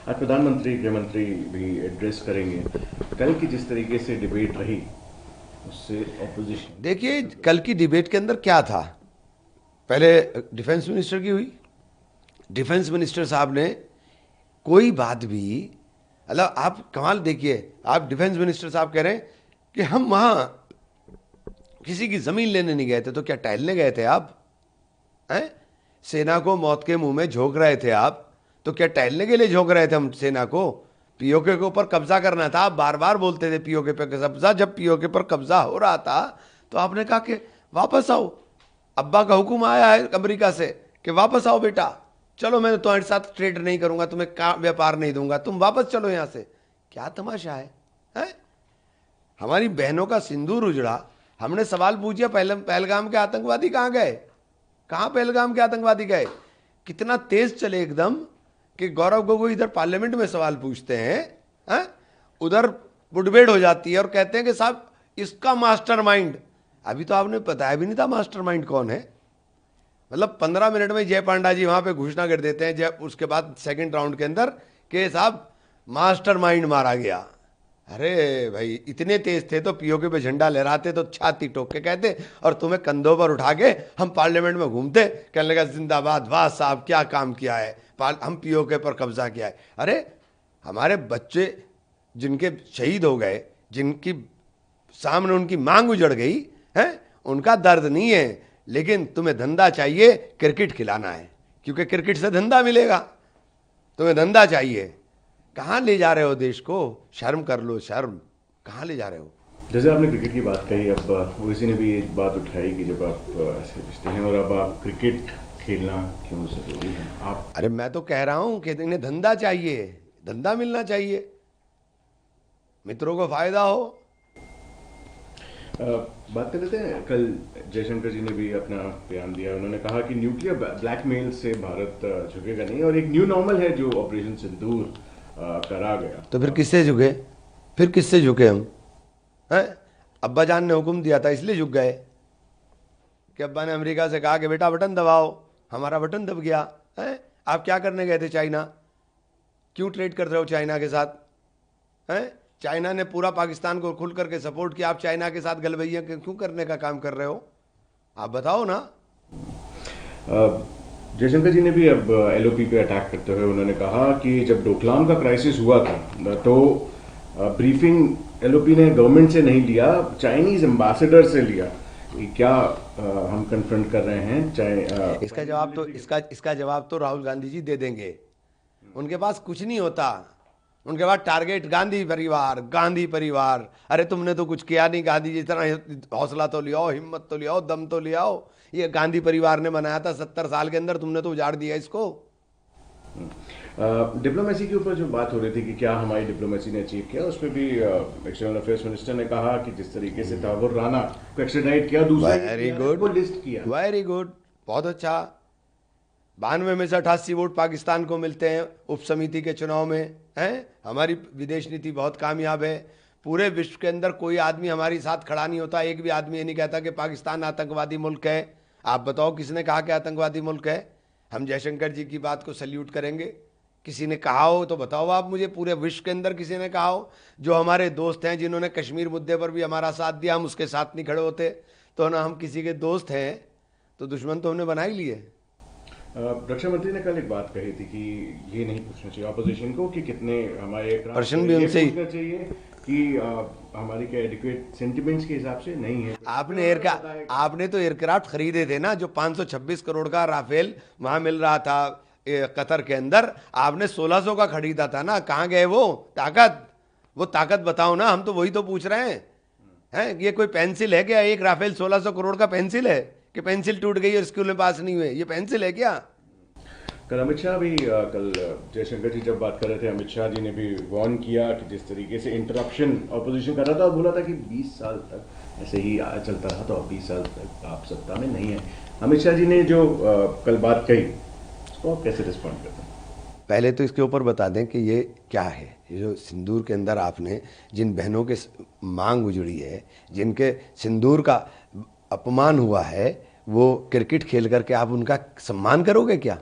आज प्रधानमंत्री गृहमंत्री भी एड्रेस करेंगे। कल की जिस तरीके से डिबेट रही उससे ऑपोजिशन, देखिए कल की डिबेट के अंदर क्या था। पहले डिफेंस मिनिस्टर की हुई। डिफेंस मिनिस्टर साहब ने कोई बात भी, मतलब आप कमाल देखिए, आप डिफेंस मिनिस्टर साहब कह रहे हैं कि हम वहां किसी की जमीन लेने नहीं गए थे, तो क्या टहलने गए थे आप? हैं? सेना को मौत के मुंह में झोंक रहे थे आप, तो क्या टहलने के लिए झोंक रहे थे हम सेना को? पीओके के ऊपर कब्जा करना था। आप बार बार बोलते थे पीओके पे कब्जा। जब पीओके पर कब्जा हो रहा था तो आपने कहा कि वापस आओ। अब्बा का हुक्म आया है अमेरिका से कि वापस आओ बेटा, चलो मैं तुम्हारे साथ ट्रेड नहीं करूंगा, तुम्हें व्यापार नहीं दूंगा, तुम वापस चलो यहां से। क्या तमाशा है? हमारी बहनों का सिंदूर उजड़ा। हमने सवाल पूछा पहलगाम के आतंकवादी कहां गए? कहां पहलगाम के आतंकवादी गए? कितना तेज चले एकदम कि गौरव गोगोई इधर पार्लियामेंट में सवाल पूछते हैं, उधर मुठभेड़ हो जाती है और कहते हैं कि साहब इसका मास्टरमाइंड। अभी तो आपने बताया भी नहीं था मास्टरमाइंड कौन है। मतलब 15 मिनट में जय पांडा जी वहां पे घोषणा कर देते हैं, जब उसके बाद सेकंड राउंड के अंदर कि साहब मास्टरमाइंड मारा गया। अरे भाई, इतने तेज थे तो पीओके पे झंडा लहराते तो छाती ठोक के कहते, और तुम्हें कंधों पर उठा के हम पार्लियामेंट में घूमते, कहने लगा जिंदाबाद, वाह साहब क्या काम किया है, हम पीओके पर कब्जा किया है। अरे हमारे बच्चे जिनके शहीद हो गए, जिनकी सामने उनकी मांग उजड़ गई है, उनका दर्द नहीं है, लेकिन तुम्हें धंधा चाहिए, क्रिकेट खिलाना है, क्योंकि क्रिकेट से धंधा मिलेगा। तुम्हें धंधा चाहिए। कहाँ ले जा रहे हो देश को? शर्म कर लो, शर्म। कहाँ ले जा रहे हो? जैसे आपने क्रिकेट की बात कही, अब ओवैसी ने भी एक बात उठाई कि जब आप ऐसे रिश्ते हैं और अब आप क्रिकेट खेलना क्यों जरूरी है आप। अरे मैं तो कह रहा हूं कि इन्हें धंधा चाहिए, धंधा मिलना चाहिए, मित्रों को फायदा हो। बात कर लेते हैं, कल जयशंकर जी ने भी अपना बयान दिया। उन्होंने कहा कि न्यूक्लियर ब्लैकमेल से भारत झुकेगा नहीं और एक न्यू नॉर्मल है जो ऑपरेशन सिंदूर करा गया। तो फिर किससे झुके? फिर किससे झुके हम? हैं? अब्बा जान ने हुक्म दिया था इसलिए झुक गए कि अब्बा ने अमेरिका से कहा कि बेटा बटन दबाओ, हमारा बटन दब गया है। आप क्या करने गए थे चाइना? क्यों ट्रेड कर रहे हो चाइना के साथ? हैं? चाइना ने पूरा पाकिस्तान को खुल करके सपोर्ट किया, आप चाइना के साथ गलबैया क्यों करने का काम कर रहे हो? आप बताओ ना। जयशंकर जी ने भी अब एलओपी पे अटैक करते हुए उन्होंने कहा कि जब डोकलाम का क्राइसिस हुआ था तो ब्रीफिंग एलओपी ने गवर्नमेंट से नहीं लिया, चाइनीज एम्बेसडर से लिया कि क्या हम कन्फ्रंट कर रहे हैं चाहे। इसका जवाब तो राहुल गांधी जी दे देंगे। उनके पास कुछ नहीं होता, उनके बाद टारगेट गांधी परिवार, गांधी परिवार। अरे तुमने तो कुछ किया नहीं, गांधी जी इतना हौसला तो ले आओ, हिम्मत तो ले आओ, दम तो ले आओ। ये गांधी परिवार ने बनाया था 70 साल के अंदर, तुमने तो उजाड़ दिया इसको। डिप्लोमेसी के ऊपर जो बात हो रही थी कि क्या हमारी डिप्लोमेसी ने अचीव किया, उस पर भी एक्सटर्नल अफेयर्स मिनिस्टर ने कहा कि जिस तरीके से ताबुर राना को एक्सट्राडाइट किया, दूसरा वेरी गुड, लिस्ट किया, वेरी गुड, बहुत अच्छा। 92 में से 88 वोट पाकिस्तान को मिलते हैं उप समिति के चुनाव में, हैं? हमारी विदेश नीति बहुत कामयाब है। पूरे विश्व के अंदर कोई आदमी हमारे साथ खड़ा नहीं होता, एक भी आदमी ये नहीं कहता कि पाकिस्तान आतंकवादी मुल्क है। आप बताओ किसने कहा कि आतंकवादी मुल्क है? हम जयशंकर जी की बात को सल्यूट करेंगे। किसी ने कहा हो तो बताओ आप मुझे, पूरे विश्व के अंदर किसी ने कहा हो? जो हमारे दोस्त हैं, जिन्होंने कश्मीर मुद्दे पर भी हमारा साथ दिया, हम उसके साथ नहीं खड़े होते तो ना हम किसी के दोस्त हैं, तो दुश्मन तो हमने बना ही लिए। रक्षा मंत्री ने कल एक बात कही थी कि ये नहीं पूछना चाहिए ऑपोजिशन को कि कितने हमारे प्रश्न भी उनसे ही पूछना चाहिए कि हमारी क्या एडिक्वेट सेंटिमेंट्स के हिसाब से नहीं है। आपने तो एयरक्राफ्ट खरीदे थे ना, जो 526 करोड़ का राफेल वहां मिल रहा था कतर के अंदर, आपने 1600 का खरीदा था ना। कहाँ गए वो ताकत? वो ताकत बताओ ना, हम तो वही तो पूछ रहे हैं। ये कोई पेंसिल है क्या? एक राफेल 1600 करोड़ का पेंसिल है कि पेंसिल टूट गई और स्कूल में पास नहीं हुए? ये पेंसिल है क्या? कल अमित शाह भी कल जयशंकर जी जब बात कर रहे थे, अमित शाह जी ने भी वार्न किया कि जिस तरीके से इंटरप्शन ऑपोजिशन कर रहा था और बोला था कि 20 साल तक ऐसे ही चलता रहा तो अब 20 साल तक आप सत्ता में नहीं है। अमित शाह जी ने जो कल बात कही, उसको आप कैसे रिस्पॉन्ड करते हैं? पहले तो इसके ऊपर बता दें कि ये क्या है। ये जो सिंदूर के अंदर आपने जिन बहनों के मांग उजड़ी है, जिनके सिंदूर का अपमान हुआ है, वो क्रिकेट खेल करके आप उनका सम्मान करोगे क्या?